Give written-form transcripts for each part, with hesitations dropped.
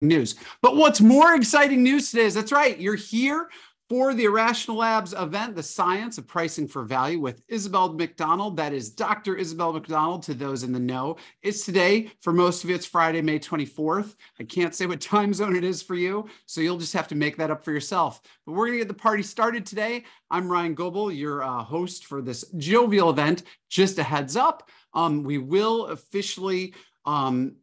news. But what's more exciting news today is that's right, you're here for the Irrational Labs event, The Science of Pricing for Value with Isabel Macdonald. That is Dr. Isabel Macdonald to those in the know. It's today. For most of you, it's Friday, May 24th. I can't say what time zone it is for you, so you'll just have to make that up for yourself. But we're going to get the party started today. I'm Ryan Goebel, your host for this jovial event. Just a heads up, we will officially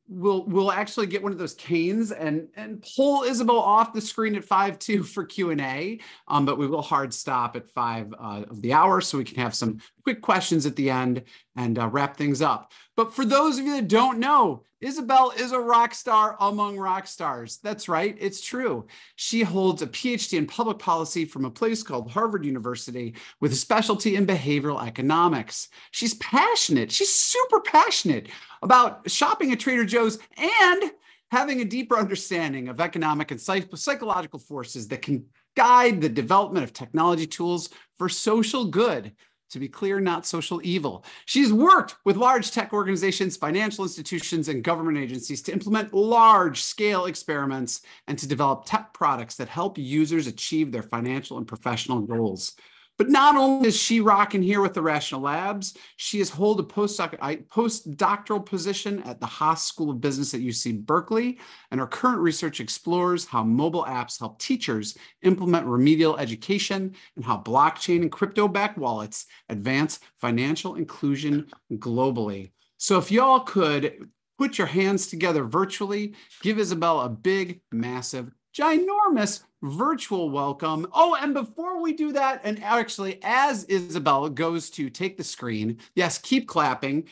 we'll actually get one of those canes and pull Isabel off the screen at 5:02 for Q&A, but we will hard stop at 5 of the hour so we can have some quick questions at the end and wrap things up. But for those of you that don't know, Isabel is a rock star among rock stars. That's right, it's true. She holds a PhD in public policy from a place called Harvard University with a specialty in behavioral economics. She's passionate, she's super passionate about shopping at Trader Joe's and having a deeper understanding of economic and psychological forces that can guide the development of technology tools for social good. To be clear, not social evil. She's worked with large tech organizations, financial institutions, and government agencies to implement large-scale experiments and to develop tech products that help users achieve their financial and professional goals. But not only is she rocking here with the Irrational Labs, she has held a postdoctoral position at the Haas School of Business at UC Berkeley, and her current research explores how mobile apps help teachers implement remedial education and how blockchain and crypto-backed wallets advance financial inclusion globally. So if y'all could put your hands together virtually, give Isabel a big, massive, ginormous virtual welcome. Oh, and before we do that, and actually as Isabel goes to take the screen, yes, keep clapping,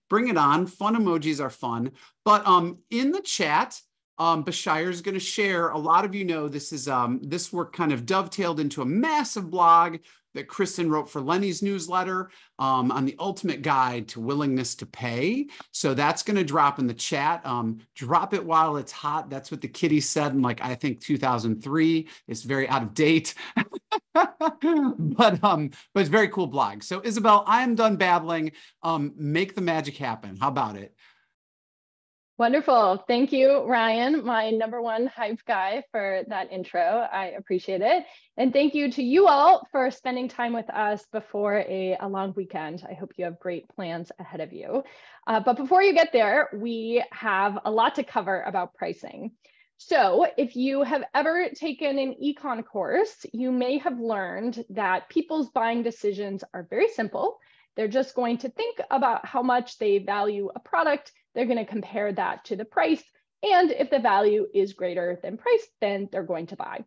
bring it on. Fun emojis are fun. But in the chat, Bashir is going to share. A lot of you know this is this work kind of dovetailed into a massive blog that Kristen wrote for Lenny's newsletter on the ultimate guide to willingness to pay. So that's going to drop in the chat. Drop it while it's hot. That's what the kitty said in, like, I think 2003. It's very out of date, but it's a very cool blog. So Isabel, I am done babbling. Make the magic happen. How about it? Wonderful. Thank you, Ryan, my #1 hype guy, for that intro. I appreciate it. And thank you to you all for spending time with us before a long weekend. I hope you have great plans ahead of you. But before you get there, we have a lot to cover about pricing. So if you have ever taken an econ course, you may have learned that people's buying decisions are very simple. They're just going to think about how much they value a product. They're going to compare that to the price. And if the value is greater than price, then they're going to buy.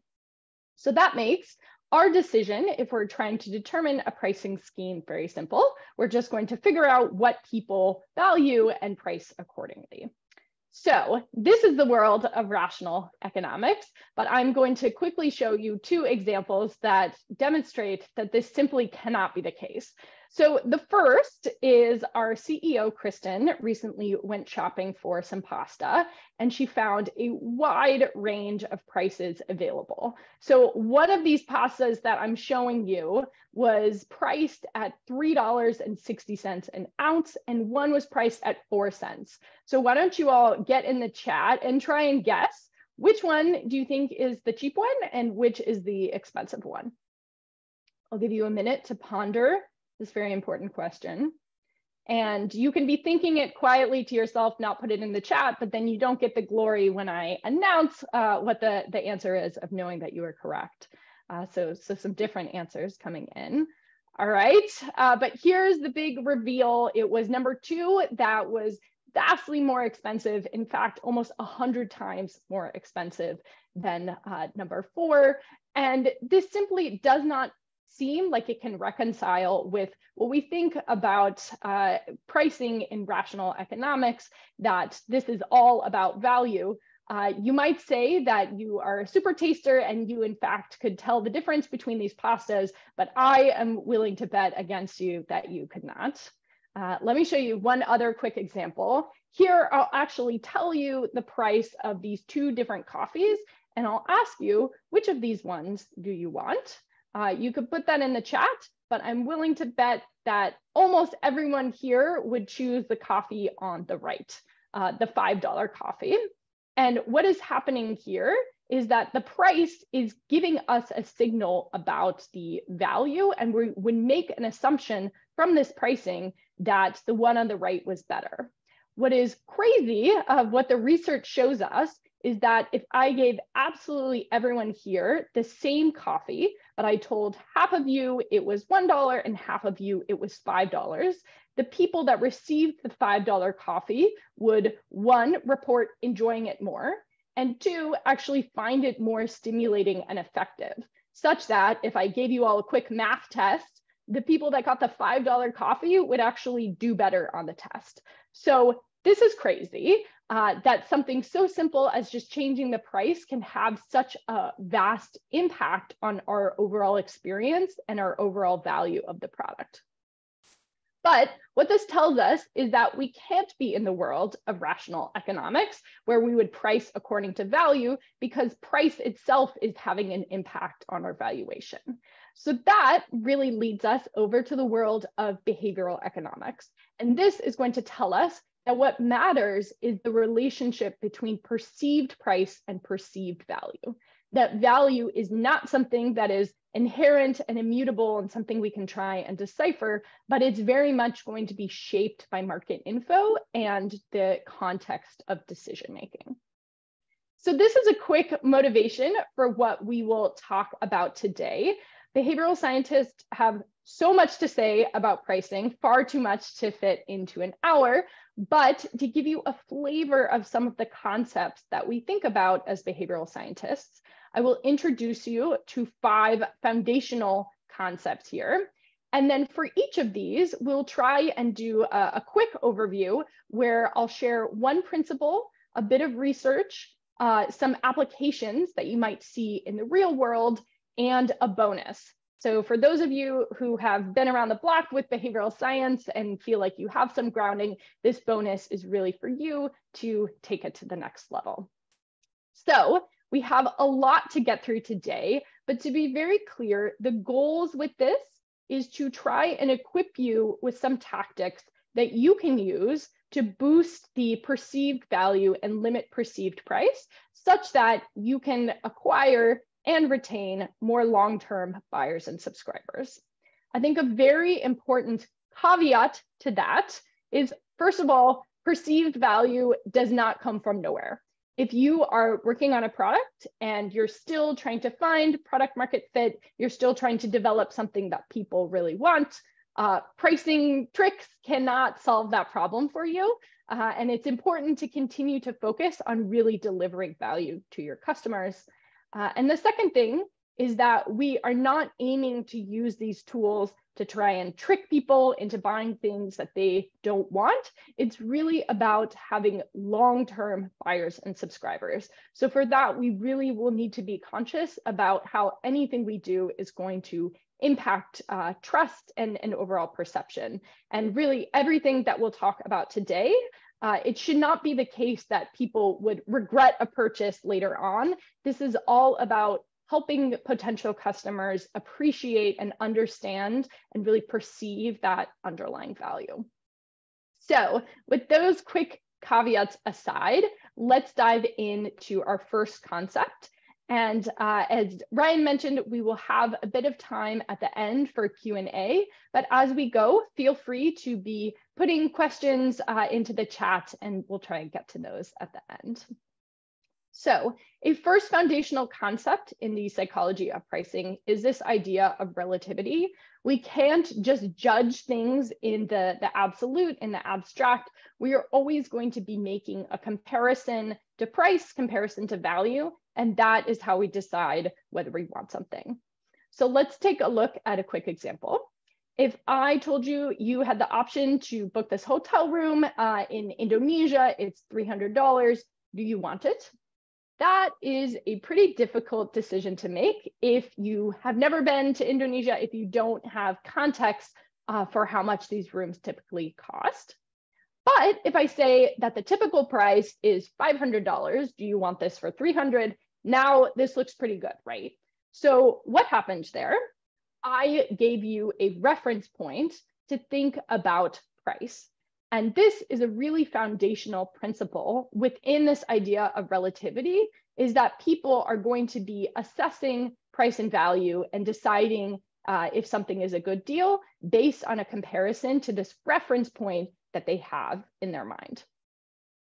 So that makes our decision, if we're trying to determine a pricing scheme, very simple. We're just going to figure out what people value and price accordingly. So this is the world of rational economics, but I'm going to quickly show you 2 examples that demonstrate that this simply cannot be the case. So the first is our CEO, Kristen, recently went shopping for some pasta, and she found a wide range of prices available. So one of these pastas that I'm showing you was priced at $3.60 an ounce, and one was priced at 4 cents. So why don't you all get in the chat and try and guess which one do you think is the cheap one and which is the expensive one? I'll give you a minute to ponder this very important question. And you can be thinking it quietly to yourself, not put it in the chat, but then you don't get the glory when I announce what the answer is of knowing that you are correct. So some different answers coming in. All right, but here's the big reveal. It was #2 that was vastly more expensive. In fact, almost 100 times more expensive than #4. And this simply does not seem like it can reconcile with what we think about pricing in rational economics, that this is all about value. You might say that you are a super taster and you in fact could tell the difference between these pastas, but I am willing to bet against you that you could not. Let me show you one other quick example. Here, I'll actually tell you the price of these 2 different coffees, and I'll ask you, which of these ones do you want? You could put that in the chat, but I'm willing to bet that almost everyone here would choose the coffee on the right, the $5 coffee. And what is happening here is that the price is giving us a signal about the value, and we would make an assumption from this pricing that the one on the right was better. What is crazy of what the research shows us is that if I gave absolutely everyone here the same coffee, but I told half of you it was $1 and half of you it was $5, the people that received the $5 coffee would, one, report enjoying it more, and two, actually find it more stimulating and effective, such that if I gave you all a quick math test, the people that got the $5 coffee would actually do better on the test. So this is crazy that something so simple as just changing the price can have such a vast impact on our overall experience and our overall value of the product. But what this tells us is that we can't be in the world of rational economics where we would price according to value, because price itself is having an impact on our valuation. So that really leads us over to the world of behavioral economics. And this is going to tell us that what matters is the relationship between perceived price and perceived value. That value is not something that is inherent and immutable and something we can try and decipher, but it's very much going to be shaped by market info and the context of decision making. So this is a quick motivation for what we will talk about today. Behavioral scientists have so much to say about pricing, far too much to fit into an hour, but to give you a flavor of some of the concepts that we think about as behavioral scientists, I will introduce you to 5 foundational concepts here. And then for each of these, we'll try and do a quick overview where I'll share one principle, a bit of research, some applications that you might see in the real world, and a bonus. So for those of you who have been around the block with behavioral science and feel like you have some grounding, this bonus is really for you to take it to the next level. So we have a lot to get through today, but to be very clear, the goals with this is to try and equip you with some tactics that you can use to boost the perceived value and limit perceived price, such that you can acquire and retain more long-term buyers and subscribers. I think a very important caveat to that is, first of all, perceived value does not come from nowhere. If you are working on a product and you're still trying to find product market fit, you're still trying to develop something that people really want, pricing tricks cannot solve that problem for you. And it's important to continue to focus on really delivering value to your customers. And the second thing is that we are not aiming to use these tools to try and trick people into buying things that they don't want. It's really about having long-term buyers and subscribers. So for that, we really will need to be conscious about how anything we do is going to impact trust and overall perception. And really everything that we'll talk about today, it should not be the case that people would regret a purchase later on. This is all about helping potential customers appreciate and understand and really perceive that underlying value. So with those quick caveats aside, let's dive into our first concept. And as Ryan mentioned, we will have a bit of time at the end for Q&A, but as we go, feel free to be putting questions into the chat and we'll try and get to those at the end. So a first foundational concept in the psychology of pricing is this idea of relativity. We can't just judge things in the absolute, in the abstract. We are always going to be making a comparison to price, comparison to value, and that is how we decide whether we want something. So let's take a look at a quick example. If I told you you had the option to book this hotel room in Indonesia, it's $300, do you want it? That is a pretty difficult decision to make if you have never been to Indonesia, if you don't have context for how much these rooms typically cost. But if I say that the typical price is $500, do you want this for $300? Now this looks pretty good, right? So what happened there? I gave you a reference point to think about price. And this is a really foundational principle within this idea of relativity, is that people are going to be assessing price and value and deciding if something is a good deal based on a comparison to this reference point that they have in their mind.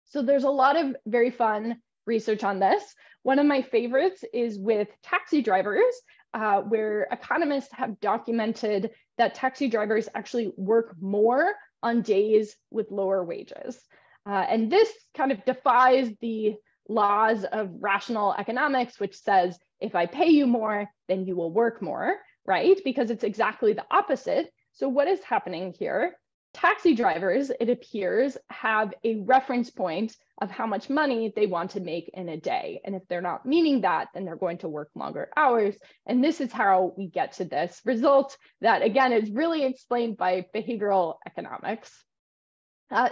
So there's a lot of very fun research on this. One of my favorites is with taxi drivers, where economists have documented that taxi drivers actually work more on days with lower wages. And this kind of defies the laws of rational economics, which says, if I pay you more, then you will work more, right? Because it's exactly the opposite. So what is happening here? Taxi drivers, it appears, have a reference point of how much money they want to make in a day. And if they're not meeting that, then they're going to work longer hours. And this is how we get to this result that, again, is really explained by behavioral economics.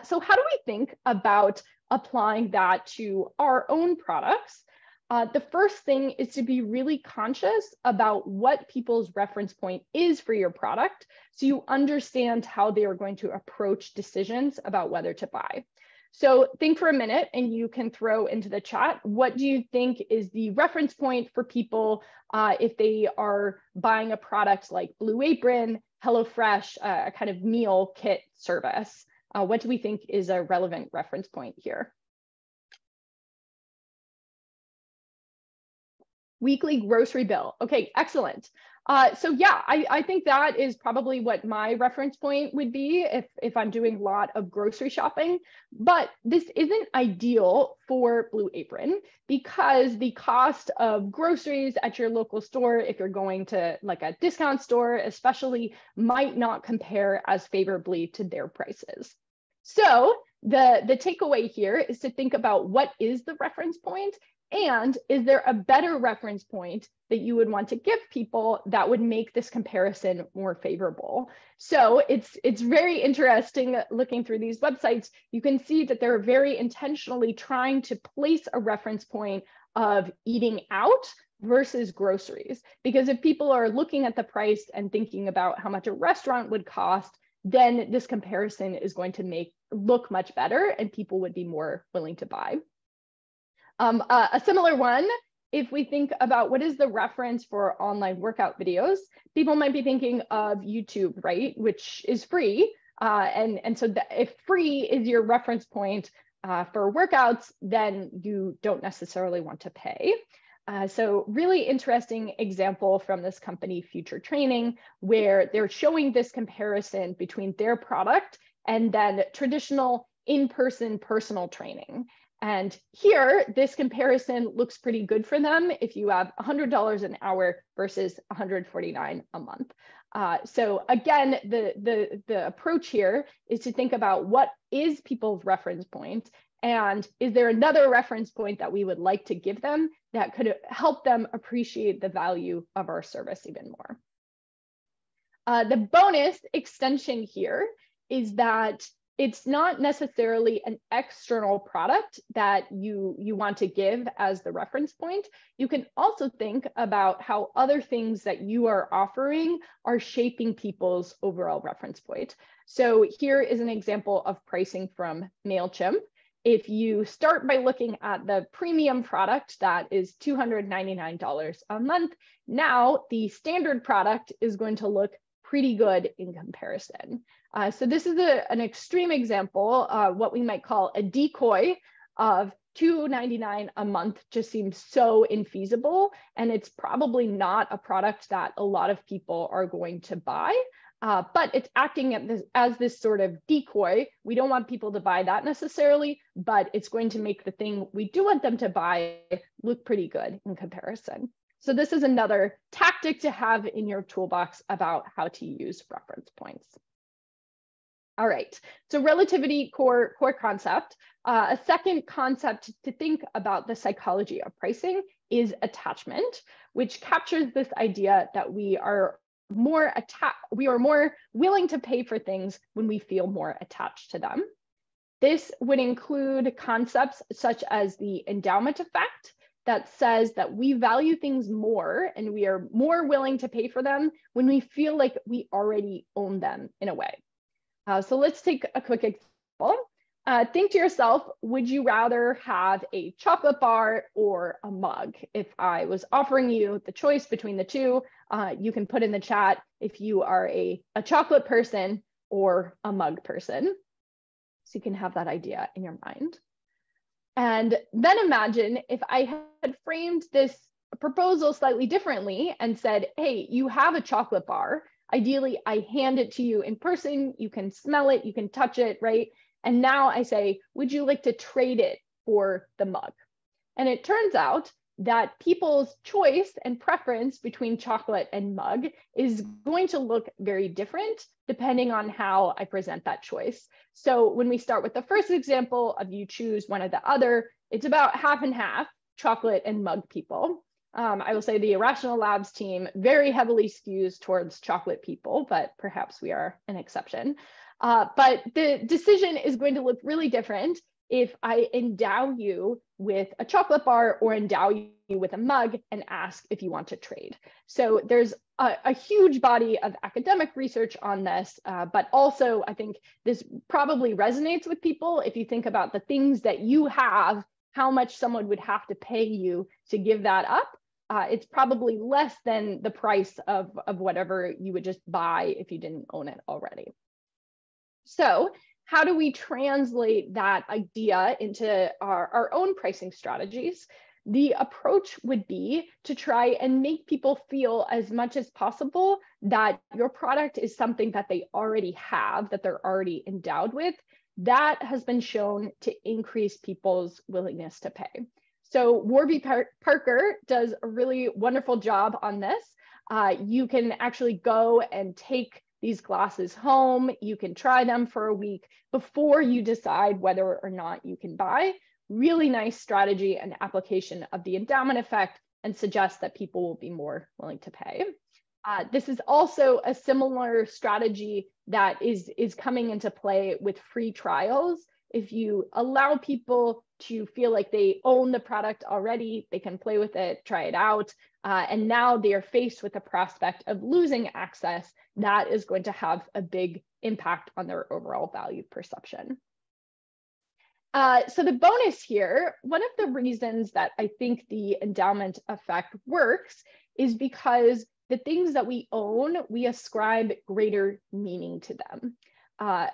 So how do we think about applying that to our own products? The first thing is to be really conscious about what people's reference point is for your product, so you understand how they are going to approach decisions about whether to buy. So think for a minute and you can throw into the chat, what do you think is the reference point for people if they are buying a product like Blue Apron, HelloFresh, a kind of meal kit service? What do we think is a relevant reference point here? Weekly grocery bill. Okay, excellent. So yeah, I think that is probably what my reference point would be if I'm doing a lot of grocery shopping. But this isn't ideal for Blue Apron because the cost of groceries at your local store, if you're going to like a discount store especially, might not compare as favorably to their prices. So the takeaway here is to think about what is the reference point, and is there a better reference point that you would want to give people that would make this comparison more favorable? So it's very interesting looking through these websites. You can see that they're very intentionally trying to place a reference point of eating out versus groceries. Because if people are looking at the price and thinking about how much a restaurant would cost, then this comparison is going to look much better and people would be more willing to buy. A similar one, if we think about what is the reference for online workout videos, people might be thinking of YouTube, right? Which is free. And so if free is your reference point for workouts, then you don't necessarily want to pay. So really interesting example from this company, Future Training, where they're showing this comparison between their product and then traditional in-person personal training. And here, this comparison looks pretty good for them if you have $100 an hour versus $149 a month. So again, the approach here is to think about what is people's reference point, and is there another reference point that we would like to give them that could help them appreciate the value of our service even more. The bonus extension here is that it's not necessarily an external product that you want to give as the reference point. You can also think about how other things that you are offering are shaping people's overall reference point. So here is an example of pricing from MailChimp. If you start by looking at the premium product that is $299 a month, now the standard product is going to look pretty good in comparison. So this is an extreme example, what we might call a decoy of $299 a month just seems so infeasible, and it's probably not a product that a lot of people are going to buy, but it's acting as this sort of decoy. We don't want people to buy that necessarily, but it's going to make the thing we do want them to buy look pretty good in comparison. So this is another tactic to have in your toolbox about how to use reference points. All right, so relativity, core concept. A second concept to think about the psychology of pricing is attachment, which captures this idea that we are more willing to pay for things when we feel more attached to them. This would include concepts such as the endowment effect, that says that we value things more and we are more willing to pay for them when we feel like we already own them in a way. So let's take a quick example. people. Think to yourself, would you rather have a chocolate bar or a mug? If I was offering you the choice between the two, you can put in the chat if you are a chocolate person or a mug person. So you can have that idea in your mind. And then imagine if I had framed this proposal slightly differently and said, hey, you have a chocolate bar. Ideally, I hand it to you in person. You can smell it, you can touch it, right? And now I say, would you like to trade it for the mug? And it turns out that people's choice and preference between chocolate and mug is going to look very different depending on how I present that choice. So when we start with the first example of you choose one or the other, it's about half and half, chocolate and mug people. I will say the Irrational Labs team very heavily skews towards chocolate people, but perhaps we are an exception. But the decision is going to look really different if I endow you with a chocolate bar or endow you with a mug and ask if you want to trade. So there's a huge body of academic research on this, but also I think this probably resonates with people. If you think about the things that you have, how much someone would have to pay you to give that up, it's probably less than the price of whatever you would just buy if you didn't own it already. So how do we translate that idea into our own pricing strategies? The approach would be to try and make people feel as much as possible that your product is something that they already have, that they're already endowed with. That has been shown to increase people's willingness to pay. So Warby Parker does a really wonderful job on this. You can actually go and take these glasses home. You can try them for a week before you decide whether or not you can buy. Really nice strategy and application of the endowment effect, and suggests that people will be more willing to pay. This is also a similar strategy that is coming into play with free trials. If you allow people to feel like they own the product already, they can play with it, try it out, and now they are faced with the prospect of losing access, that is going to have a big impact on their overall value perception. So the bonus here, one of the reasons that I think the endowment effect works is because the things that we own, we ascribe greater meaning to them.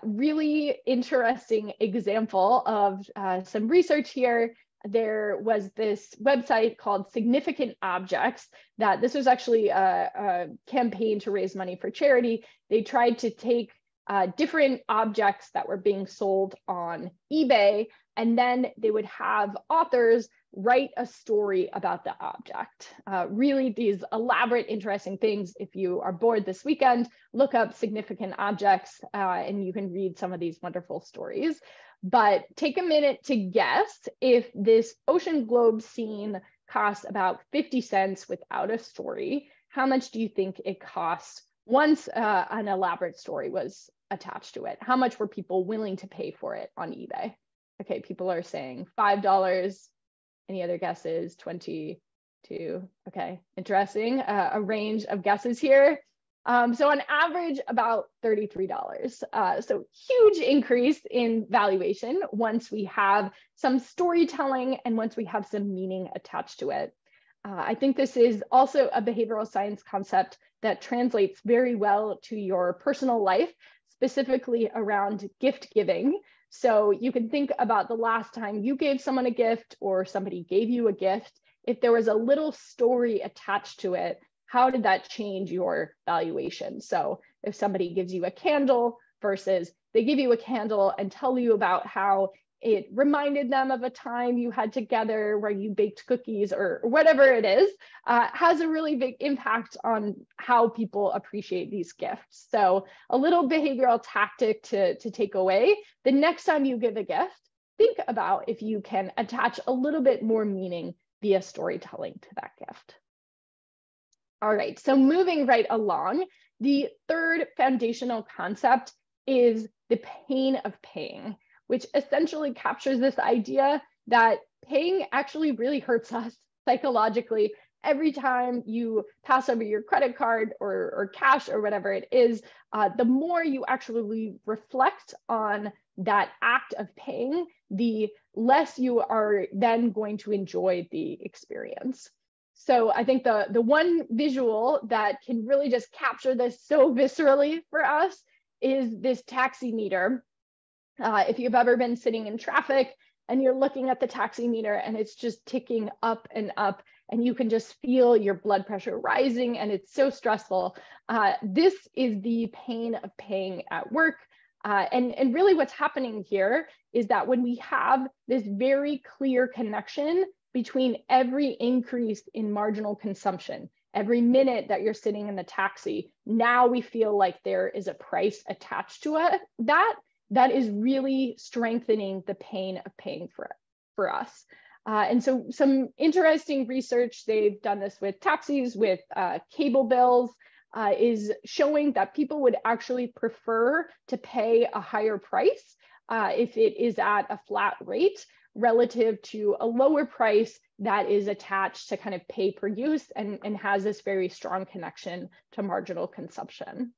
Really interesting example of some research here. There was this website called Significant Objects that this was actually a campaign to raise money for charity. They tried to take different objects that were being sold on eBay, and then they would have authors write a story about the object. Really these elaborate, interesting things. If you are bored this weekend, look up Significant Objects and you can read some of these wonderful stories. But take a minute to guess if this ocean globe scene costs about 50 cents without a story. How much do you think it costs once an elaborate story was attached to it? How much were people willing to pay for it on eBay? Okay, people are saying $5. Any other guesses? 22. Okay, interesting. A range of guesses here. So on average, about $33. So huge increase in valuation once we have some storytelling and once we have some meaning attached to it. I think this is also a behavioral science concept that translates very well to your personal life, specifically around gift giving. So you can think about the last time you gave someone a gift or somebody gave you a gift. If there was a little story attached to it, how did that change your valuation? So if somebody gives you a candle versus they give you a candle and tell you about how it reminded them of a time you had together where you baked cookies or whatever it is, has a really big impact on how people appreciate these gifts. So a little behavioral tactic to take away: the next time you give a gift, think about if you can attach a little bit more meaning via storytelling to that gift. All right, so moving right along, the third foundational concept is the pain of paying, which essentially captures this idea that paying actually really hurts us psychologically. Every time you pass over your credit card or cash or whatever it is, the more you actually reflect on that act of paying, the less you are then going to enjoy the experience. So I think the one visual that can really just capture this so viscerally for us is this taxi meter. If you've ever been sitting in traffic and you're looking at the taxi meter and it's just ticking up and up, and you can just feel your blood pressure rising and it's so stressful. This is the pain of paying at work. And really what's happening here is that when we have this very clear connection between every increase in marginal consumption, every minute that you're sitting in the taxi, now we feel like there is a price attached to it. That is really strengthening the pain of paying for us. And so some interesting research, they've done this with taxis, with cable bills, is showing that people would actually prefer to pay a higher price if it is at a flat rate relative to a lower price that is attached to kind of pay per use and has this very strong connection to marginal consumption.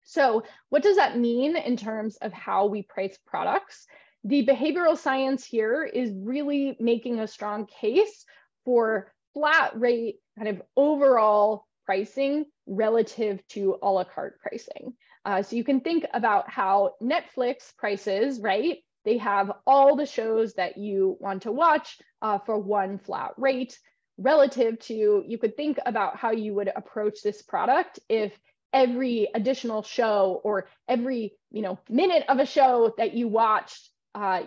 So what does that mean in terms of how we price products? The behavioral science here is really making a strong case for flat rate kind of overall pricing relative to a la carte pricing. So you can think about how Netflix prices, right? They have all the shows that you want to watch for one flat rate relative to, you could think about how you would approach this product if every additional show or every minute of a show that you watched,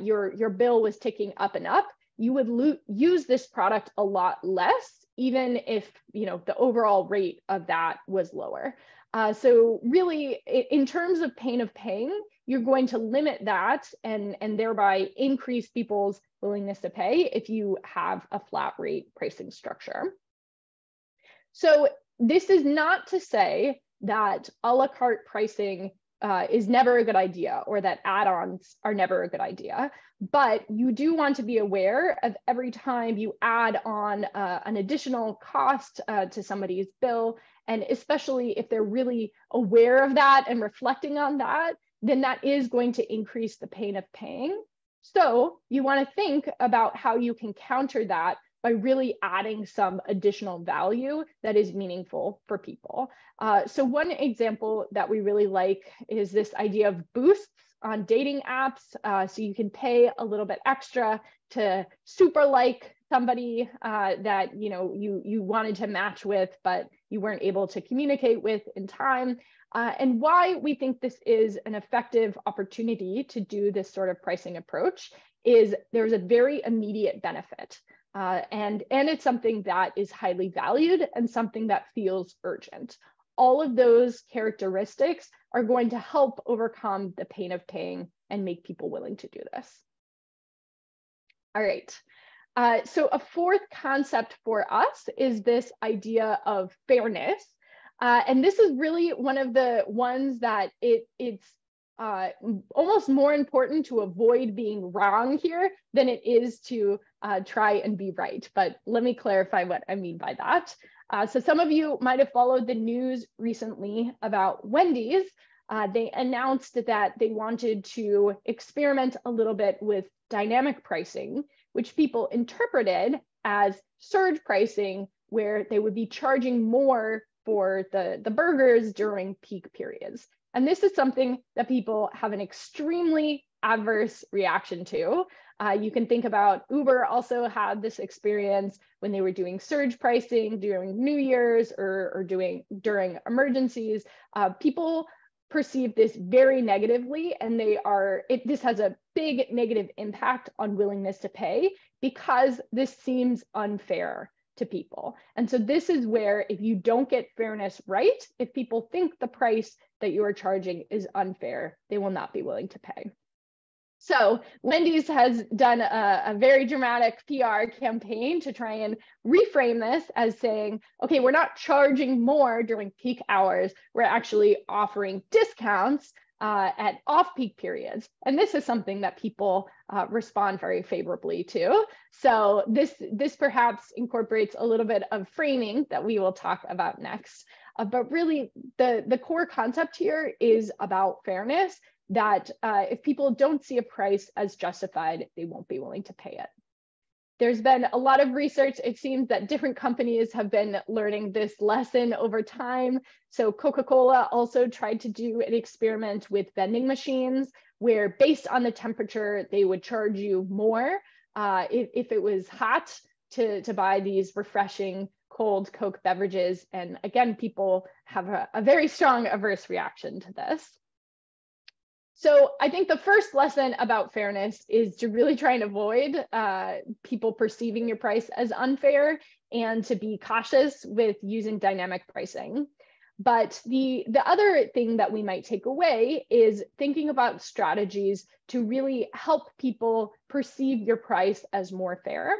your bill was ticking up and up. You would use this product a lot less, even if the overall rate of that was lower. So really, in terms of pain of paying, you're going to limit that and thereby increase people's willingness to pay if you have a flat rate pricing structure. So this is not to say that a la carte pricing is never a good idea, or that add-ons are never a good idea. But you do want to be aware of every time you add on an additional cost to somebody's bill, and especially if they're really aware of that and reflecting on that, then that is going to increase the pain of paying. So you want to think about how you can counter that by really adding some additional value that is meaningful for people. So one example that we really like is this idea of boosts on dating apps. So you can pay a little bit extra to super like somebody that you wanted to match with, but you weren't able to communicate with in time. And why we think this is an effective opportunity to do this sort of pricing approach is there's a very immediate benefit. And it's something that is highly valued and something that feels urgent. All of those characteristics are going to help overcome the pain of paying and make people willing to do this. All right. So a fourth concept for us is this idea of fairness. And this is really one of the ones that it's almost more important to avoid being wrong here than it is to try and be right. But let me clarify what I mean by that. So some of you might have followed the news recently about Wendy's. They announced that they wanted to experiment a little bit with dynamic pricing, which people interpreted as surge pricing, where they would be charging more for the burgers during peak periods. And this is something that people have an extremely adverse reaction to. You can think about Uber also had this experience when they were doing surge pricing during New Year's or during emergencies. People perceive this very negatively, and this has a big negative impact on willingness to pay because this seems unfair to people. And so this is where, if you don't get fairness right, if people think the price that you are charging is unfair, they will not be willing to pay. So Wendy's has done a very dramatic PR campaign to try and reframe this as saying, okay, we're not charging more during peak hours, we're actually offering discounts at off-peak periods. And this is something that people respond very favorably to. So this perhaps incorporates a little bit of framing that we will talk about next. But really, the core concept here is about fairness that if people don't see a price as justified, they won't be willing to pay it. There's been a lot of research. It seems that different companies have been learning this lesson over time. So Coca-Cola also tried to do an experiment with vending machines where based on the temperature, they would charge you more if it was hot to buy these refreshing cold Coke beverages. And again, people have a very strong averse reaction to this. So I think the first lesson about fairness is to really try and avoid people perceiving your price as unfair and to be cautious with using dynamic pricing. But the other thing that we might take away is thinking about strategies to really help people perceive your price as more fair.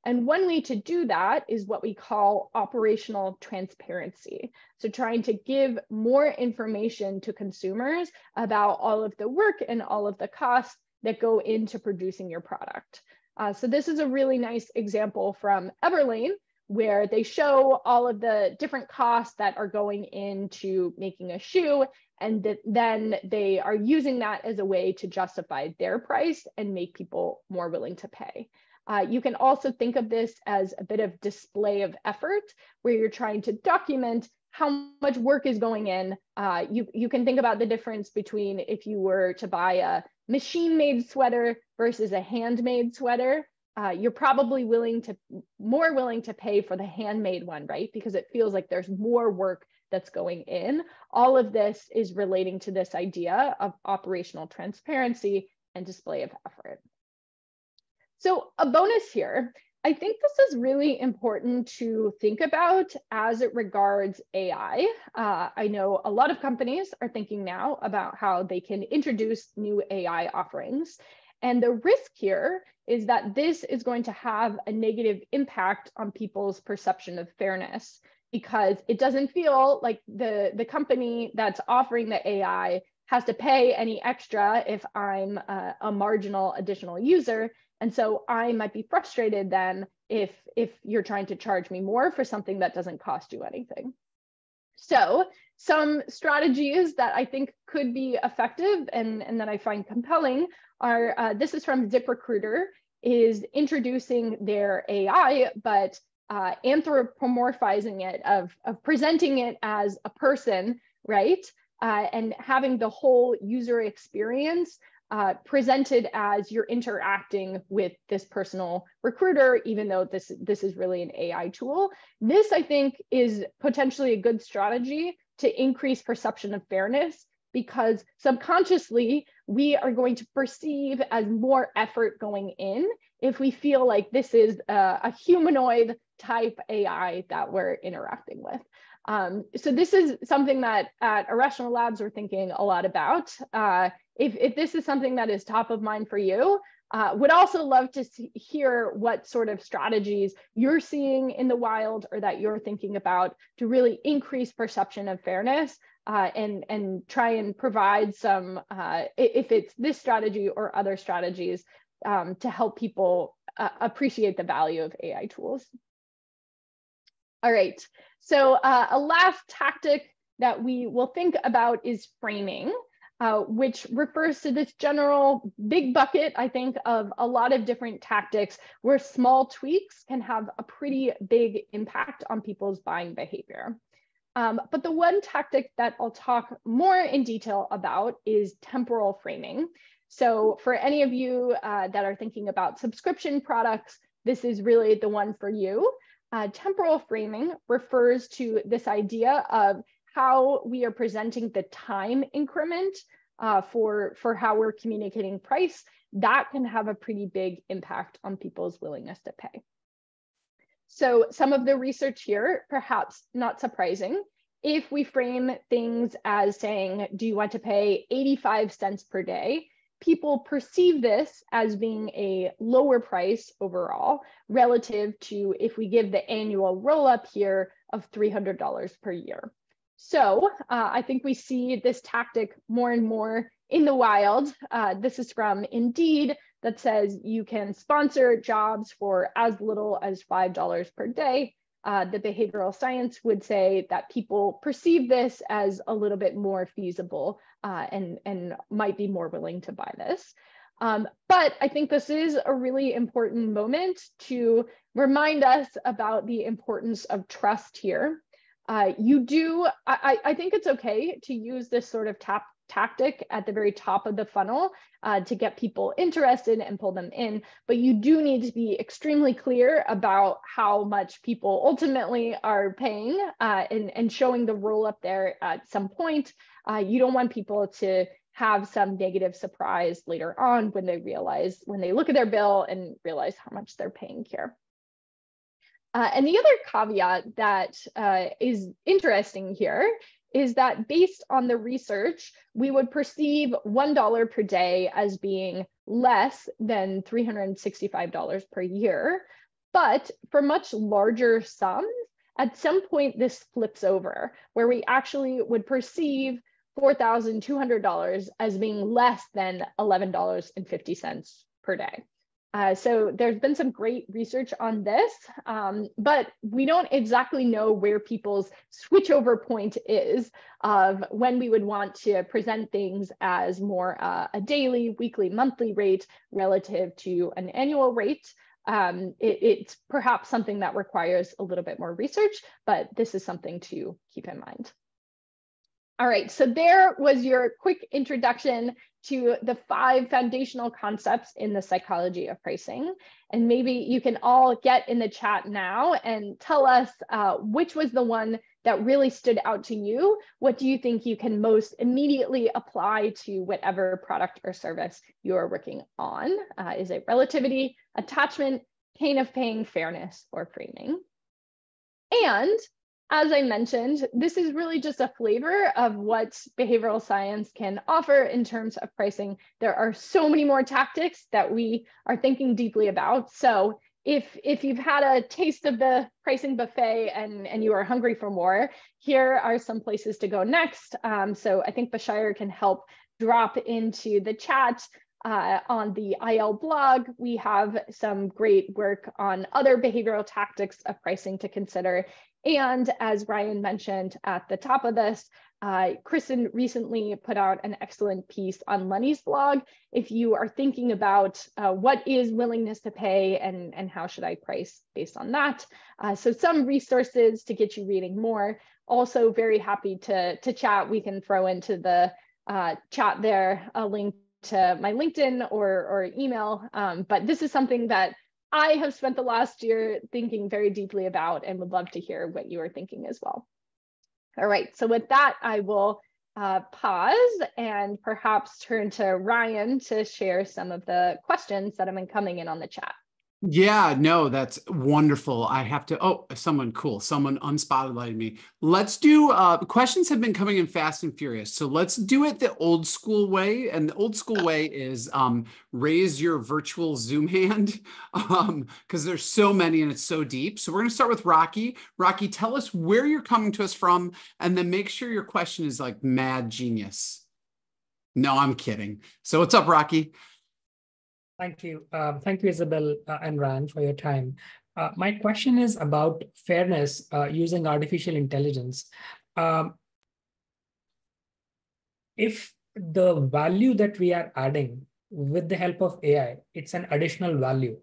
And one way to do that is what we call operational transparency. So trying to give more information to consumers about all of the work and all of the costs that go into producing your product. So this is a really nice example from Everlane, where they show all of the different costs that are going into making a shoe, and then they are using that as a way to justify their price and make people more willing to pay. You can also think of this as a bit of display of effort, where you're trying to document how much work is going in. You can think about the difference between if you were to buy a machine-made sweater versus a handmade sweater. You're probably more willing to pay for the handmade one, right? Because it feels like there's more work that's going in. All of this is relating to this idea of operational transparency and display of effort. So a bonus here, I think this is really important to think about as it regards AI. I know a lot of companies are thinking now about how they can introduce new AI offerings. And the risk here is that this is going to have a negative impact on people's perception of fairness, because it doesn't feel like the company that's offering the AI has to pay any extra if I'm a marginal additional user. And so I might be frustrated then if you're trying to charge me more for something that doesn't cost you anything. So some strategies that I think could be effective and that I find compelling are, this is from ZipRecruiter, is introducing their AI, but anthropomorphizing it, of presenting it as a person, right? And having the whole user experience presented as you're interacting with this personal recruiter, even though this is really an AI tool. This, I think, is potentially a good strategy to increase perception of fairness, because subconsciously we are going to perceive as more effort going in if we feel like this is a humanoid type AI that we're interacting with. So this is something that at Irrational Labs we're thinking a lot about. If this is something that is top of mind for you, would also love to hear what sort of strategies you're seeing in the wild or that you're thinking about to really increase perception of fairness, and try and provide some, if it's this strategy or other strategies, to help people appreciate the value of AI tools. All right, so a last tactic that we will think about is framing, which refers to this general big bucket, I think, of a lot of different tactics where small tweaks can have a pretty big impact on people's buying behavior. But the one tactic that I'll talk more in detail about is temporal framing. So for any of you that are thinking about subscription products, this is really the one for you. Temporal framing refers to this idea of how we are presenting the time increment for how we're communicating price. That can have a pretty big impact on people's willingness to pay. So some of the research here, perhaps not surprising, if we frame things as saying, do you want to pay 85 cents per day? People perceive this as being a lower price overall relative to if we give the annual roll-up here of $300 per year. So I think we see this tactic more and more in the wild. This is from Indeed that says you can sponsor jobs for as little as $5 per day. the behavioral science would say that people perceive this as a little bit more feasible and might be more willing to buy this. But I think this is a really important moment to remind us about the importance of trust here. I think it's okay to use this sort of tactic at the very top of the funnel to get people interested and pull them in, but you do need to be extremely clear about how much people ultimately are paying and showing the roll up there at some point. You don't want people to have some negative surprise later on when they look at their bill and realize how much they're paying here. And the other caveat that is interesting here is that based on the research, we would perceive $1 per day as being less than $365 per year. But for much larger sums, at some point this flips over, where we actually would perceive $4,200 as being less than $11.50 per day. So there's been some great research on this, but we don't exactly know where people's switchover point is of when we would want to present things as more a daily, weekly, monthly rate relative to an annual rate. It's perhaps something that requires a little bit more research, but this is something to keep in mind. All right, so there was your quick introduction to the 5 foundational concepts in the psychology of pricing. And maybe you can all get in the chat now and tell us which was the one that really stood out to you. What do you think you can most immediately apply to whatever product or service you are working on? Is it relativity, attachment, pain of paying, fairness, or framing? And as I mentioned, this is really just a flavor of what behavioral science can offer in terms of pricing. There are so many more tactics that we are thinking deeply about. So if you've had a taste of the pricing buffet and you are hungry for more, here are some places to go next. So I think Bashir can help drop into the chat. On the IL blog, we have some great work on other behavioral tactics of pricing to consider. And as Ryan mentioned at the top of this, Kristen recently put out an excellent piece on Lenny's blog. If you are thinking about what is willingness to pay and how should I price based on that. So some resources to get you reading more. Also very happy to chat. We can throw into the chat there a link to my LinkedIn or email. But this is something that I have spent the last year thinking very deeply about and would love to hear what you are thinking as well. All right, so with that, I will pause and perhaps turn to Ryan to share some of the questions that have been coming in on the chat. Yeah, no, that's wonderful. I have to, someone unspotlighted me. Let's do, questions have been coming in fast and furious. So let's do it the old school way. And the old school way is raise your virtual Zoom hand because there's so many and it's so deep. So we're going to start with Rocky. Rocky, tell us where you're coming to us from and then make sure your question is like mad genius. No, I'm kidding. So what's up, Rocky? Thank you. Thank you, Isabel and Ryan, for your time. My question is about fairness using artificial intelligence. If the value that we are adding with the help of AI, it's an additional value.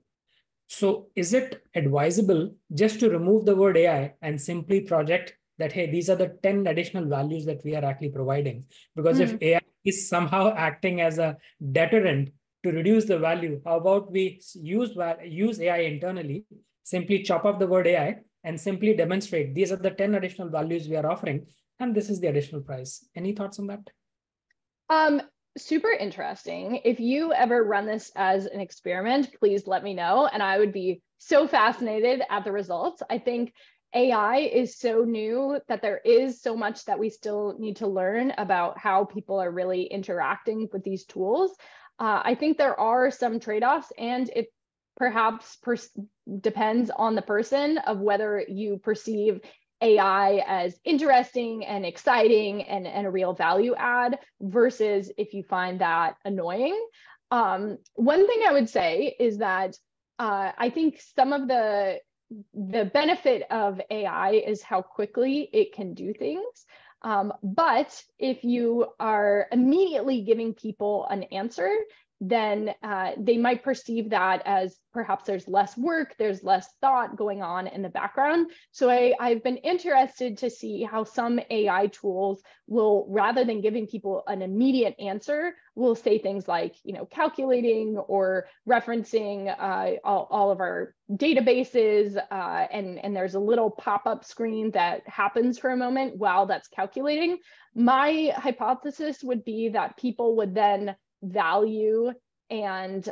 So is it advisable just to remove the word AI and simply project that, hey, these are the 10 additional values that we are actually providing? Because if AI is somehow acting as a deterrent to reduce the value, how about we use AI internally, simply chop off the word AI and simply demonstrate these are the 10 additional values we are offering, and this is the additional price. Any thoughts on that? Super interesting. If you ever run this as an experiment, please let me know. And I would be so fascinated at the results. I think AI is so new that there is so much that we still need to learn about how people are really interacting with these tools. I think there are some trade-offs, and it perhaps depends on the person of whether you perceive AI as interesting and exciting and a real value add versus if you find that annoying. One thing I would say is that I think some of the the benefit of AI is how quickly it can do things. But if you are immediately giving people an answer, then they might perceive that as perhaps there's less work, there's less thought going on in the background. So I've been interested to see how some AI tools will, rather than giving people an immediate answer, will say things like, calculating or referencing all of our databases, and there's a little pop-up screen that happens for a moment while that's calculating. My hypothesis would be that people would then value and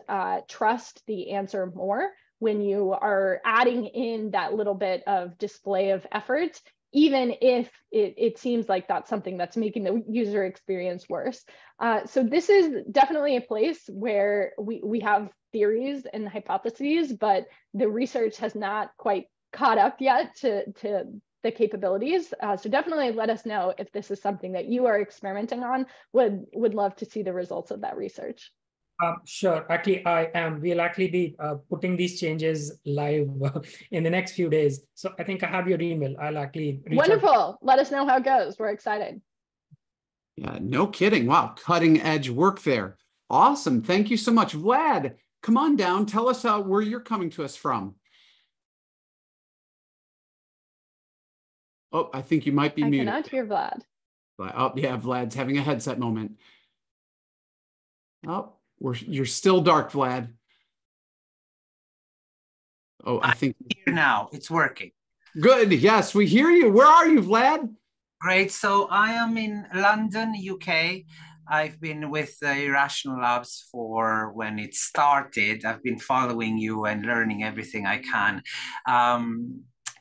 trust the answer more when you are adding in that little bit of display of effort, even if it seems like that's something that's making the user experience worse. So this is definitely a place where we have theories and hypotheses, but the research has not quite caught up yet to the capabilities. So definitely let us know if this is something that you are experimenting on. Would love to see the results of that research. Sure. Actually, I am. We'll actually be putting these changes live in the next few days. So I think I have your email. I'll actually reach Wonderful. out. Let us know how it goes. We're excited. Yeah, no kidding. Wow, cutting edge work there. Awesome. Thank you so much. Vlad, come on down. Tell us where you're coming to us from. Oh, I think you might be muted. I cannot hear Vlad. Oh, yeah, Vlad's having a headset moment. Oh, you're still dark, Vlad. Oh, I think here now. It's working. Good. Yes, we hear you. Where are you, Vlad? Great. So I am in London, UK. I've been with the Irrational Labs for when it started. I've been following you and learning everything I can.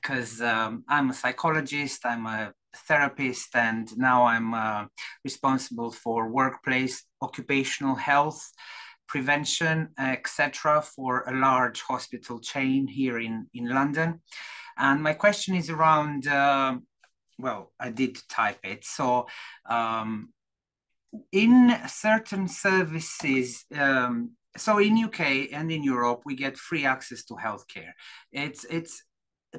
Because I'm a psychologist, I'm a therapist, and now I'm responsible for workplace occupational health prevention, etc., for a large hospital chain here in London. And my question is around, well, I did type it. So in certain services, so in UK and in Europe, we get free access to healthcare. It's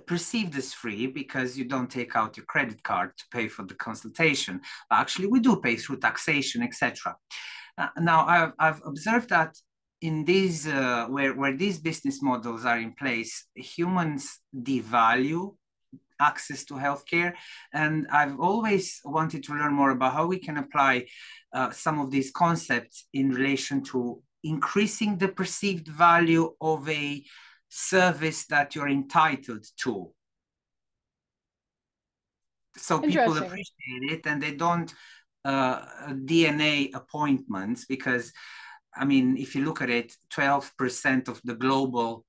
perceived as free because you don't take out your credit card to pay for the consultation. But actually, we do pay through taxation, etc. Now, I've observed that in these where these business models are in place, humans devalue access to healthcare, and I've always wanted to learn more about how we can apply some of these concepts in relation to increasing the perceived value of a service that you're entitled to. So people appreciate it and they don't DNA appointments, because, I mean, if you look at it, 12% of the global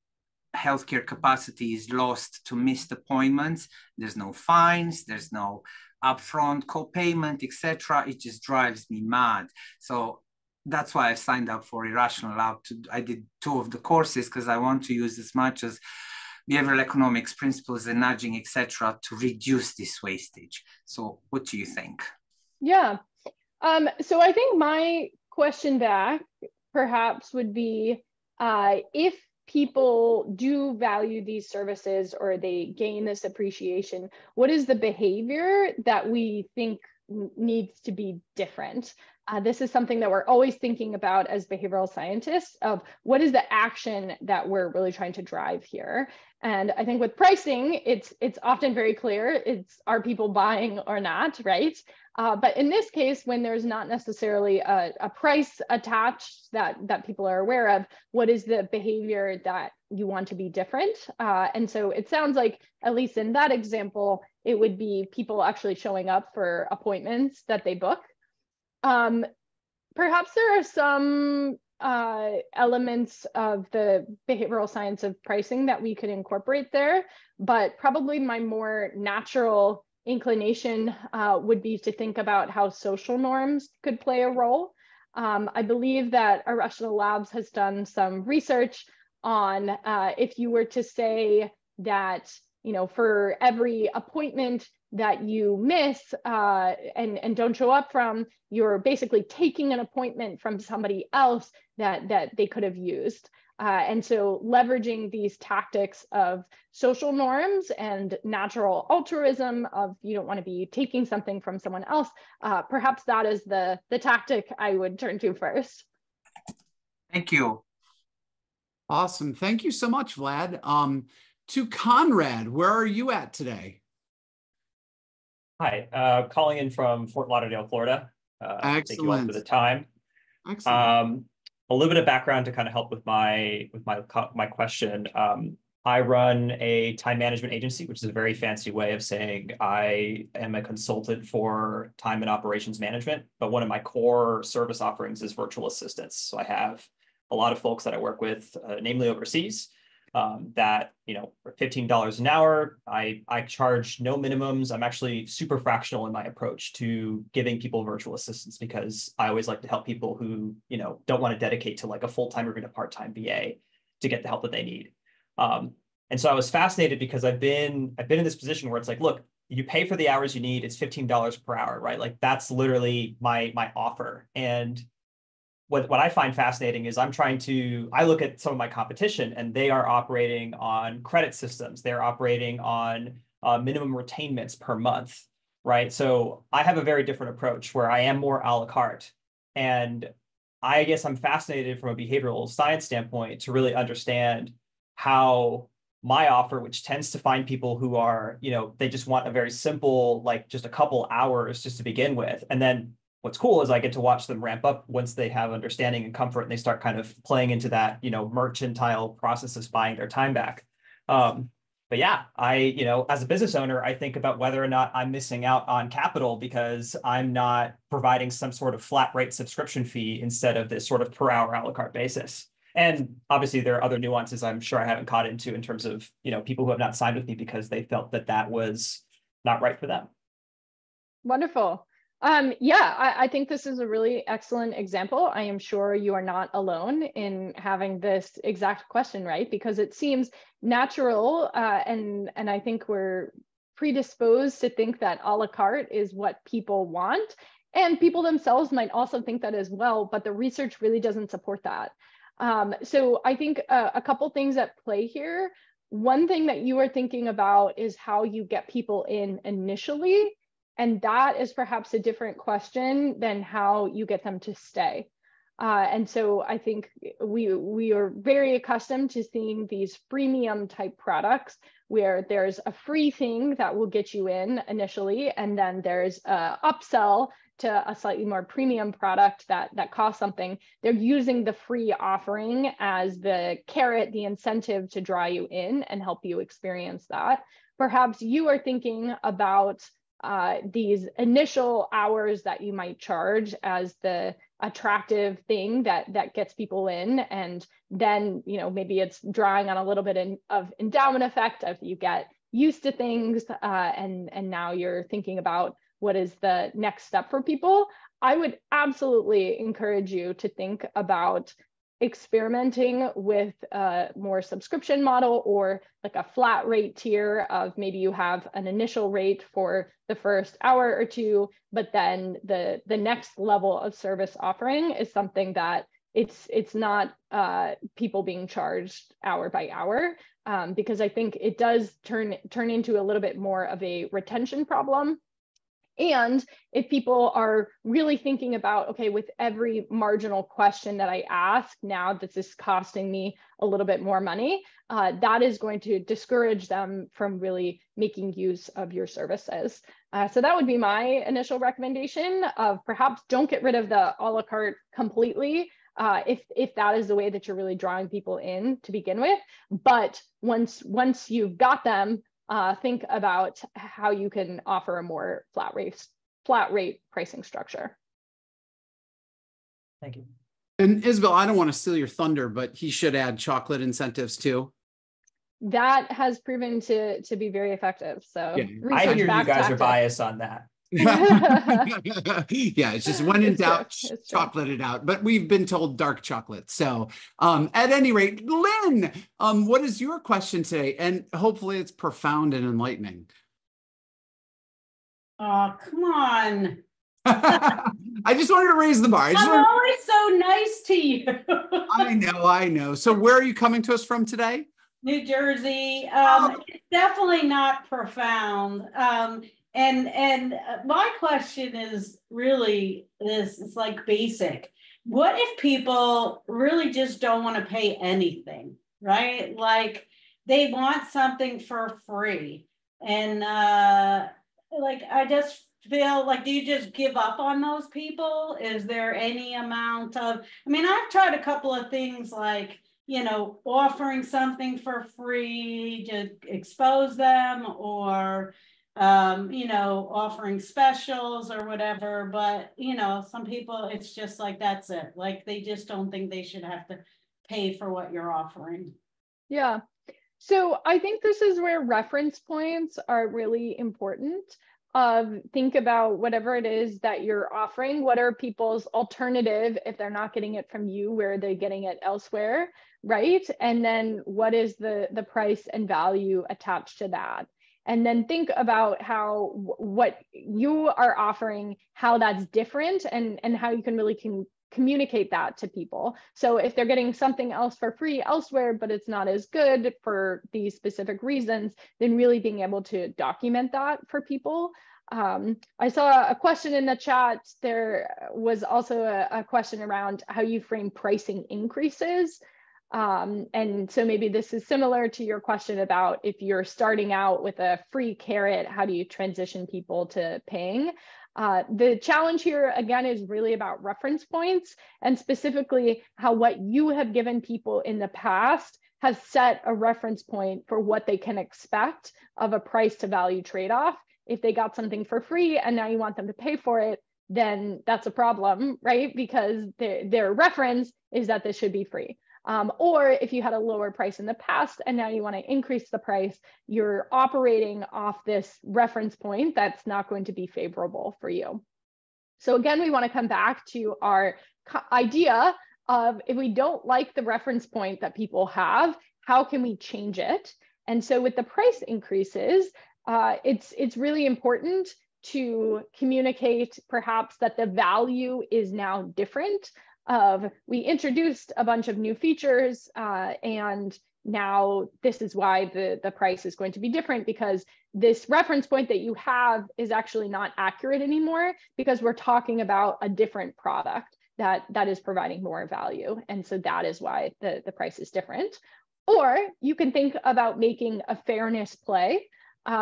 healthcare capacity is lost to missed appointments. There's no fines, there's no upfront co-payment, etc. It just drives me mad. So that's why I signed up for Irrational Lab. I did 2 of the courses because I want to use as much as behavioral economics principles and nudging, etc., to reduce this wastage. So what do you think? Yeah. So I think my question back perhaps would be, if people do value these services or they gain this appreciation, what is the behavior that we think needs to be different? This is something that we're always thinking about as behavioral scientists, of what is the action that we're really trying to drive here. And I think with pricing, it's often very clear, are people buying or not, right? But in this case, when there's not necessarily a price attached that people are aware of, what is the behavior that you want to be different? And so it sounds like, at least in that example, it would be people actually showing up for appointments that they book. Perhaps there are some elements of the behavioral science of pricing that we could incorporate there, but probably my more natural inclination would be to think about how social norms could play a role. I believe that Irrational Labs has done some research on if you were to say that, for every appointment that you miss and don't show up from, you're basically taking an appointment from somebody else that they could have used. And so leveraging these tactics of social norms and natural altruism of you don't want to be taking something from someone else, perhaps that is the tactic I would turn to first. Thank you. Awesome. Thank you so much, Vlad. To Conrad, where are you at today? Hi, calling in from Fort Lauderdale, Florida. Thank you all for the time. Excellent. A little bit of background to kind of help with my question. I run a time management agency, which is a very fancy way of saying I am a consultant for time and operations management. But one of my core service offerings is virtual assistants. So I have a lot of folks that I work with, namely overseas, that, for $15 an hour, I charge no minimums. I'm actually super fractional in my approach to giving people virtual assistants because I always like to help people who, don't want to dedicate to like a full-time or even a part-time VA to get the help that they need. And so I was fascinated because I've been in this position where it's like, look, you pay for the hours you need, it's $15 per hour, right? Like that's literally my offer. And what I find fascinating is I look at some of my competition and they are operating on credit systems. They're operating on minimum retainments per month, right? So I have a very different approach where I am more a la carte. And I guess I'm fascinated from a behavioral science standpoint to really understand how my offer, which tends to find people who are, they just want a very simple, like just a couple hours just to begin with. And then what's cool is I get to watch them ramp up once they have understanding and comfort and they start kind of playing into that, mercantile process of buying their time back. But yeah, as a business owner, I think about whether or not I'm missing out on capital because I'm not providing some sort of flat rate subscription fee instead of this sort of per hour a la carte basis. And obviously there are other nuances I'm sure I haven't caught into in terms of, people who have not signed with me because they felt that was not right for them. Wonderful. I think this is a really excellent example. I am sure you are not alone in having this exact question, right? Because it seems natural, and I think we're predisposed to think that a la carte is what people want. And people themselves might also think that as well, but the research really doesn't support that. So I think a couple things at play here. One thing that you are thinking about is how you get people in initially. And that is perhaps a different question than how you get them to stay. And so I think we are very accustomed to seeing these freemium type products where there's a free thing that will get you in initially, and then there's a upsell to a slightly more premium product that costs something. They're using the free offering as the carrot, the incentive to draw you in and help you experience that. Perhaps you are thinking about these initial hours that you might charge as the attractive thing that gets people in, and then maybe it's drawing on a little bit of endowment effect as you get used to things, and now you're thinking about what is the next step for people. I would absolutely encourage you to think about experimenting with a more subscription model or like a flat rate tier of maybe you have an initial rate for the first hour or two, but then the next level of service offering is something that it's not people being charged hour by hour, because I think it does turn into a little bit more of a retention problem. And if people are really thinking about, okay, with every marginal question that I ask, now this is costing me a little bit more money, that is going to discourage them from really making use of your services. So that would be my initial recommendation of perhaps don't get rid of the a la carte completely, if that is the way that you're really drawing people in to begin with. But once you've got them, think about how you can offer a more flat rate pricing structure. Thank you. And Isabel, I don't want to steal your thunder, but he should add chocolate incentives too. That has proven to be very effective. So yeah. I hear you guys are biased on that. Yeah, it's just when in doubt, chocolate it out. But we've been told dark chocolate. So at any rate, Lynn, what is your question today? And hopefully it's profound and enlightening. Oh, come on. I just wanted to raise the bar. I'm always so nice to you. I know. So where are you coming to us from today? New Jersey. It's definitely not profound. And my question is really this, it's like basic. What if people really just don't want to pay anything, right? Like they want something for free. And like, I just feel like, do you just give up on those people? Is there any amount of, I mean, I've tried a couple of things like, you know, offering something for free to expose them, or you know, offering specials or whatever. But, you know, some people, it's just like, that's it. Like, they just don't think they should have to pay for what you're offering. Yeah. So I think this is where reference points are really important. Think about whatever it is that you're offering. What are people's alternative if they're not getting it from you? Where are they getting it elsewhere, right? And then what is the price and value attached to that? And then think about how what you are offering, how that's different, and how you can really communicate that to people. So if they're getting something else for free elsewhere, but it's not as good for these specific reasons, then really being able to document that for people. I saw a question in the chat. There was also a question around how you frame pricing increases. And so maybe this is similar to your question about if you're starting out with a free carrot, how do you transition people to paying? The challenge here, again, is really about reference points, and specifically how what you have given people in the past has set a reference point for what they can expect of a price to value trade-off. If they got something for free and now you want them to pay for it, then that's a problem, right? Because their reference is that this should be free. Or if you had a lower price in the past and now you want to increase the price, you're operating off this reference point that's not going to be favorable for you. So again, we want to come back to our idea of, if we don't like the reference point that people have, how can we change it? And so with the price increases, it's really important to communicate perhaps that the value is now different. We introduced a bunch of new features, and now this is why the price is going to be different, because this reference point that you have is actually not accurate anymore, because we're talking about a different product that is providing more value. And so that is why the price is different. Or you can think about making a fairness play.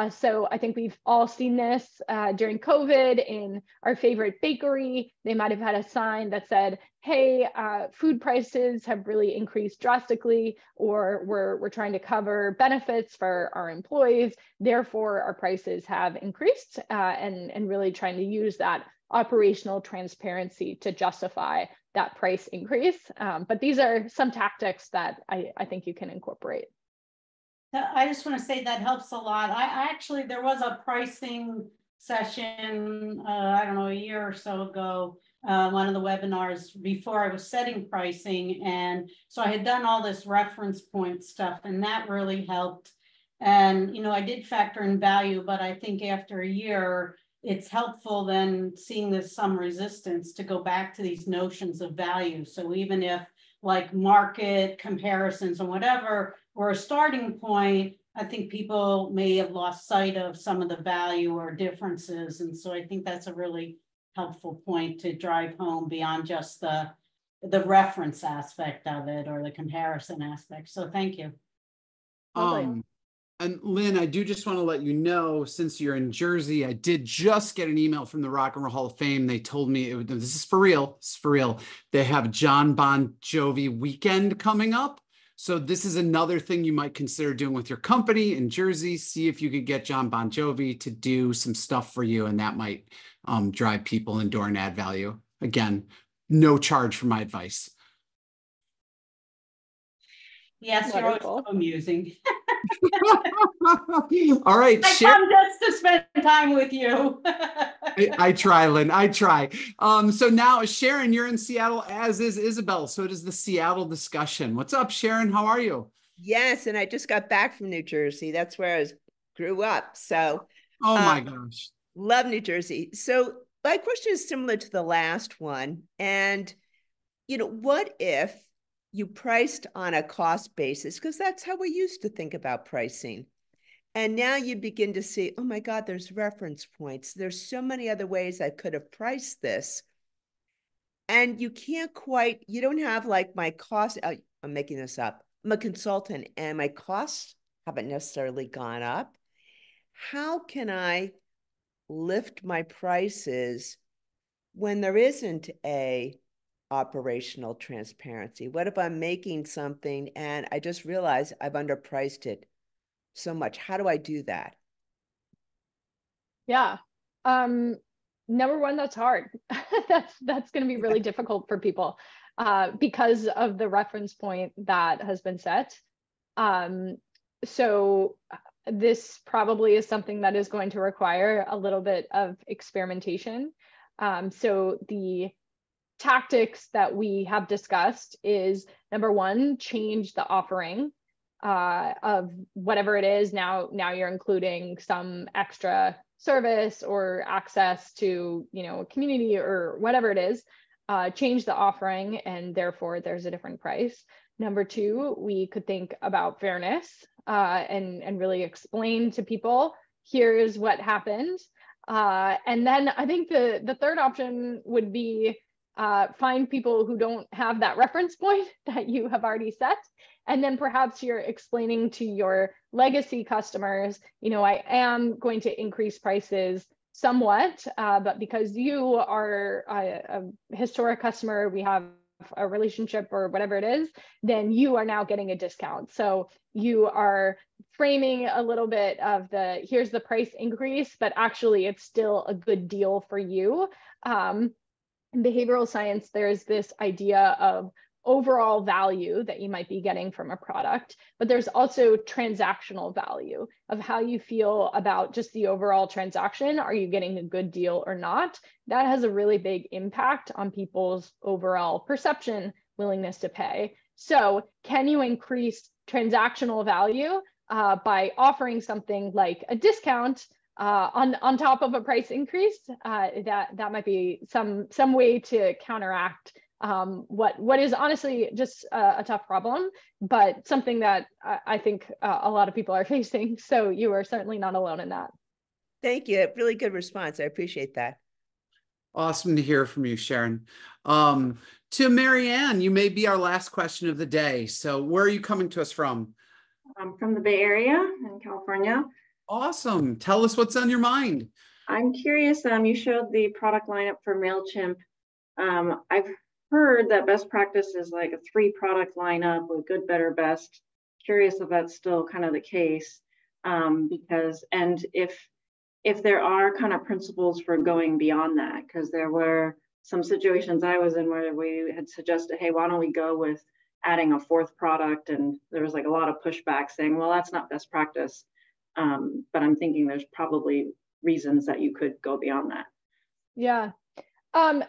So I think we've all seen this during COVID in our favorite bakery. They might have had a sign that said, hey, food prices have really increased drastically, or we're trying to cover benefits for our employees. Therefore, our prices have increased, and really trying to use that operational transparency to justify that price increase. But these are some tactics that I think you can incorporate. I just want to say that helps a lot. I actually, there was a pricing session, I don't know, a year or so ago, one of the webinars before I was setting pricing. And so I had done all this reference point stuff, and that really helped. And, you know, I did factor in value, but I think after a year, it's helpful then seeing there's some resistance to go back to these notions of value. So even if like market comparisons or whatever were a starting point, I think people may have lost sight of some of the value or differences. And so I think that's a really helpful point to drive home beyond just the reference aspect of it or the comparison aspect. So thank you. And Lynn, I do just want to let you know, since you're in Jersey, I did just get an email from the Rock and Roll Hall of Fame. They told me, this is for real, this is for real. They have John Bon Jovi weekend coming up. So this is another thing you might consider doing with your company in Jersey. See if you could get John Bon Jovi to do some stuff for you, and that might drive people in door and add value. Again, no charge for my advice. Yes, Wonderful. You're always so amusing. All right. I come just to spend time with you. I try, Lynn. I try. So now, Sharon, you're in Seattle, as is Isabel. So it is the Seattle discussion. What's up, Sharon? How are you? Yes, and I just got back from New Jersey. That's where grew up. So, oh my gosh, love New Jersey. So my question is similar to the last one. And, what if you priced on a cost basis? Because that's how we used to think about pricing. And now you begin to see, oh my God, there's reference points. There's so many other ways I could have priced this. And you don't have like my cost. I'm making this up. I'm a consultant and my costs haven't necessarily gone up. How can I lift my prices when there isn't a operational transparency? What if I'm making something and I just realize I've underpriced it so much? How do I do that? Yeah. Number one, that's hard. That's going to be really difficult for people because of the reference point that has been set. So this probably is something that is going to require a little bit of experimentation. So the tactics that we have discussed is, number one, change the offering of whatever it is. Now you're including some extra service or access to, a community or whatever it is. Change the offering, and therefore there's a different price. Number two, we could think about fairness and really explain to people, here's what happened. And then I think the third option would be find people who don't have that reference point that you have already set. And then perhaps you're explaining to your legacy customers, I am going to increase prices somewhat, but because you are a historic customer, we have a relationship or whatever it is, then you are now getting a discount. So you are framing a little bit of here's the price increase, but actually it's still a good deal for you. In behavioral science, there's this idea of overall value that you might be getting from a product, but there's also transactional value of how you feel about just the overall transaction. Are you getting a good deal or not? That has a really big impact on people's overall perception, willingness to pay. So can you increase transactional value by offering something like a discount on top of a price increase? That might be some way to counteract what is honestly just a tough problem, but something that I think a lot of people are facing. So you are certainly not alone in that. Thank you. Really good response. I appreciate that. Awesome to hear from you, Sharon. To Marianne, you may be our last question of the day. So where are you coming to us from? I'm from the Bay Area in California. Awesome. Tell us what's on your mind. I'm curious, you showed the product lineup for MailChimp. I've heard that best practice is like a 3-product lineup with good, better, best. Curious if that's still kind of the case, and if there are kind of principles for going beyond that, because there were some situations I was in where we had suggested, hey, why don't we go with adding a 4th product? And there was like a lot of pushback saying, well, that's not best practice. But I'm thinking there's probably reasons that you could go beyond that. Yeah.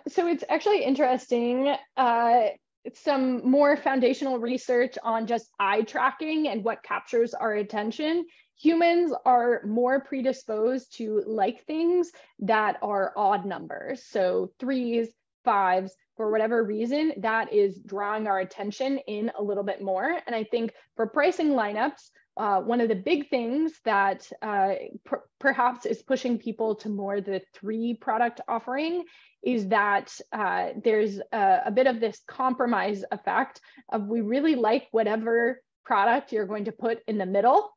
So it's actually interesting, some more foundational research on just eye tracking and what captures our attention. Humans are more predisposed to like things that are odd numbers. So 3s, 5s, for whatever reason, that is drawing our attention in a little bit more. And I think for pricing lineups, one of the big things that perhaps is pushing people to more the 3-product offering is that there's a bit of this compromise effect of we really like whatever product you're going to put in the middle,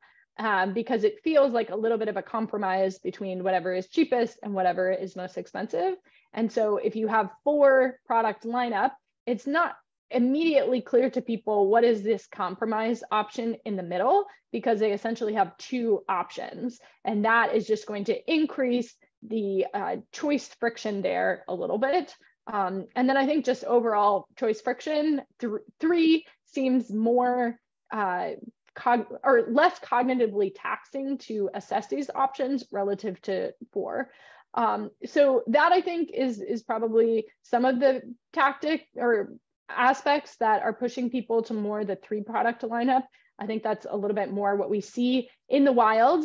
because it feels like a little bit of a compromise between whatever is cheapest and whatever is most expensive. And so if you have 4-product lineup, it's not immediately clear to people what is this compromise option in the middle, because they essentially have 2 options, and that is just going to increase the choice friction there a little bit. And then I think just overall choice friction, 3 seems more or less cognitively taxing to assess these options relative to 4. So that I think is probably some of the tactic or aspects that are pushing people to more the 3-product lineup. I think that's a little bit more what we see in the wild.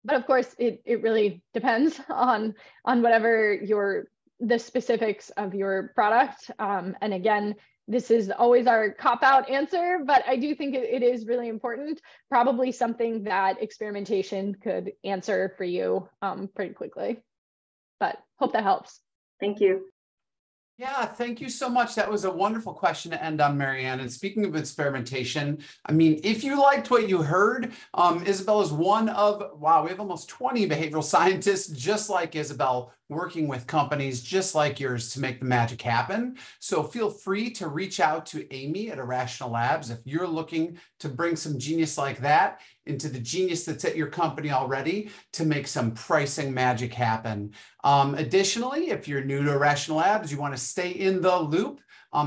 But of course, it really depends on whatever the specifics of your product. And again, this is always our cop-out answer, but I do think it is really important, probably something that experimentation could answer for you pretty quickly. But hope that helps. Thank you. Yeah, thank you so much. That was a wonderful question to end on, Marianne. And speaking of experimentation, I mean, if you liked what you heard, Isabel is one of, wow, we have almost 20 behavioral scientists just like Isabel working with companies just like yours to make the magic happen. So feel free to reach out to Amy at Irrational Labs if you're looking to bring some genius like that into the genius that's at your company already to make some pricing magic happen. Additionally, if you're new to Irrational Labs, you want to stay in the loop,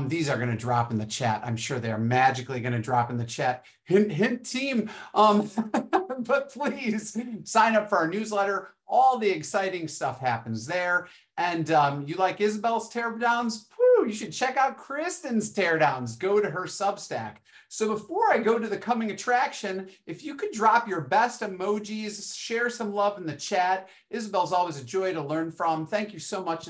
these are going to drop in the chat. I'm sure they're magically going to drop in the chat. Hint, hint, team. But please sign up for our newsletter. All the exciting stuff happens there. And you like Isabel's teardowns? Whew, you should check out Kristen's teardowns. Go to her Substack. So before I go to the coming attraction, if you could drop your best emojis, share some love in the chat. Isabel's always a joy to learn from. Thank you so much,